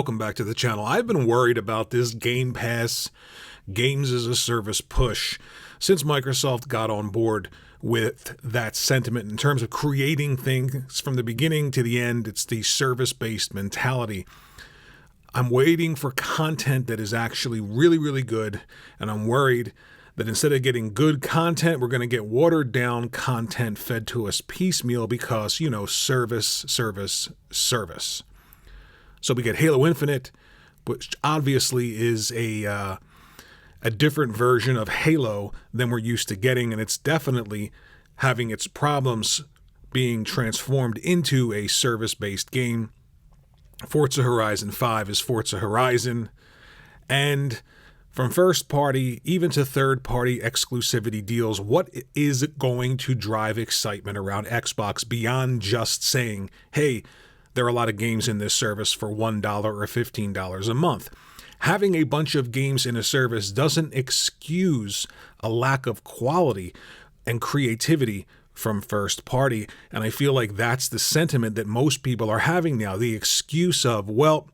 welcome back to the channel. I've been worried about this Game Pass Games as a Service push since Microsoft got on board with that sentiment in terms of creating things from the beginning to the end. It's the service-based mentality. I'm waiting for content that is actually really, really good, and I'm worried that instead of getting good content, we're going to get watered down content fed to us piecemeal because, you know, service. So we get Halo Infinite, which obviously is a different version of Halo than we're used to getting, and it's definitely having its problems being transformed into a service-based game. Forza Horizon 5 is Forza Horizon, and from first party even to third party exclusivity deals, what is going to drive excitement around Xbox beyond just saying, hey, there are a lot of games in this service for $1 or $15 a month? Having a bunch of games in a service doesn't excuse a lack of quality and creativity from first party, and I feel like that's the sentiment that most people are having now. The excuse of, well,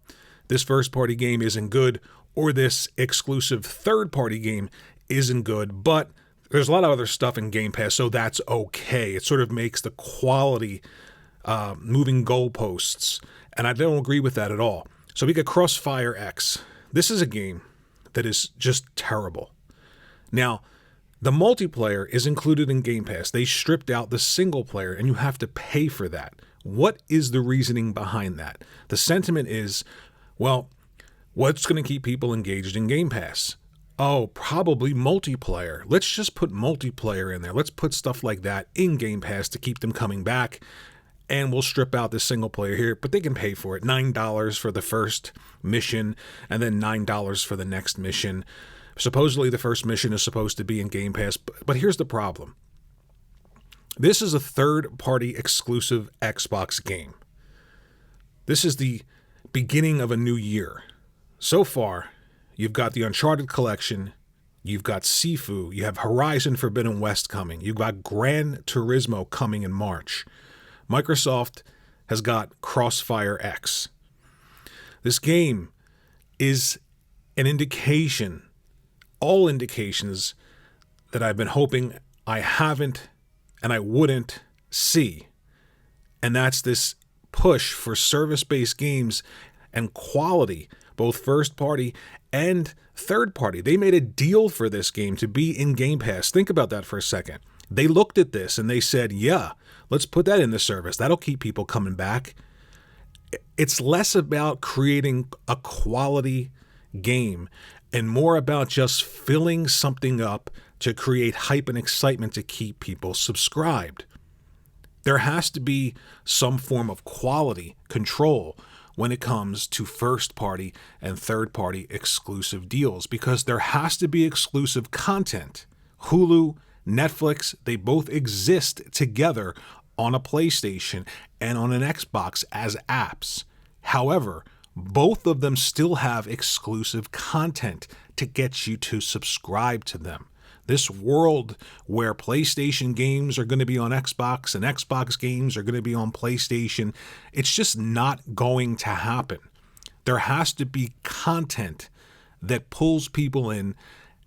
this first party game isn't good, or this exclusive third party game isn't good, but there's a lot of other stuff in Game Pass, so that's okay. It sort of makes the quality moving goalposts, and I don't agree with that at all. So we get CrossFire X. This is a game that is just terrible. Now, the multiplayer is included in Game Pass. They stripped out the single player, and you have to pay for that. What is the reasoning behind that? The sentiment is, well, what's going to keep people engaged in Game Pass? Oh, probably multiplayer. Let's just put multiplayer in there. Let's put stuff like that in Game Pass to keep them coming back, and we'll strip out the single player here, but they can pay for it. $9 for the first mission, and then $9 for the next mission. Supposedly the first mission is supposed to be in Game Pass, but here's the problem. This is a third-party exclusive Xbox game. This is the beginning of a new year. So far, you've got the Uncharted Collection, you've got Sifu, you have Horizon Forbidden West coming, you've got Gran Turismo coming in March. Microsoft has got CrossFire X. This game is an indication, all indications, that I've been hoping I haven't and I wouldn't see. And that's this push for service-based games and quality, both first party and third party. They made a deal for this game to be in Game Pass. Think about that for a second. They looked at this and they said, yeah, let's put that in the service. That'll keep people coming back. It's less about creating a quality game and more about just filling something up to create hype and excitement to keep people subscribed. There has to be some form of quality control when it comes to first-party and third-party exclusive deals, because there has to be exclusive content. Hulu, Netflix, they both exist together on a PlayStation and on an Xbox as apps. However, both of them still have exclusive content to get you to subscribe to them. This world where PlayStation games are going to be on Xbox and Xbox games are going to be on PlayStation, it's just not going to happen. There has to be content that pulls people in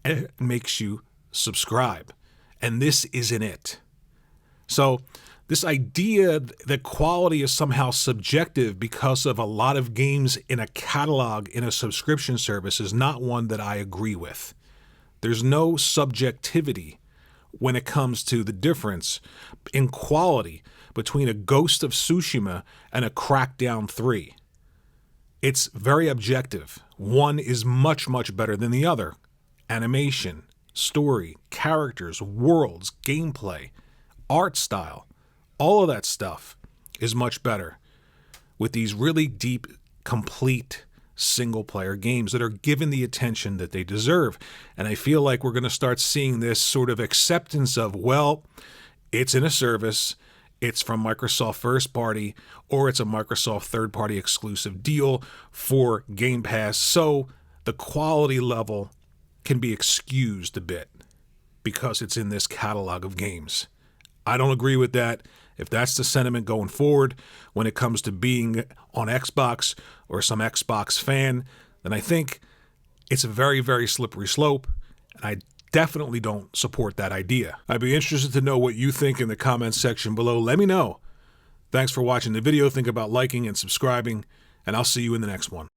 and makes you subscribe. And this isn't it. So this idea that quality is somehow subjective because of a lot of games in a catalog in a subscription service is not one that I agree with. There's no subjectivity when it comes to the difference in quality between a Ghost of Tsushima and a Crackdown 3. It's very objective. One is much, much better than the other. Animation, story, characters, worlds, gameplay, art style, all of that stuff is much better with these really deep, complete single-player games that are given the attention that they deserve. And I feel like we're going to start seeing this sort of acceptance of, well, it's in a service, it's from Microsoft first party, or it's a Microsoft third-party exclusive deal for Game Pass, so the quality level can be excused a bit because it's in this catalog of games. I don't agree with that, if that's the sentiment going forward when it comes to being on Xbox or some Xbox fan, then I think it's a very, very slippery slope, and I definitely don't support that idea. I'd be interested to know what you think in the comments section below. Let me know. Thanks for watching the video. Think about liking and subscribing, and I'll see you in the next one.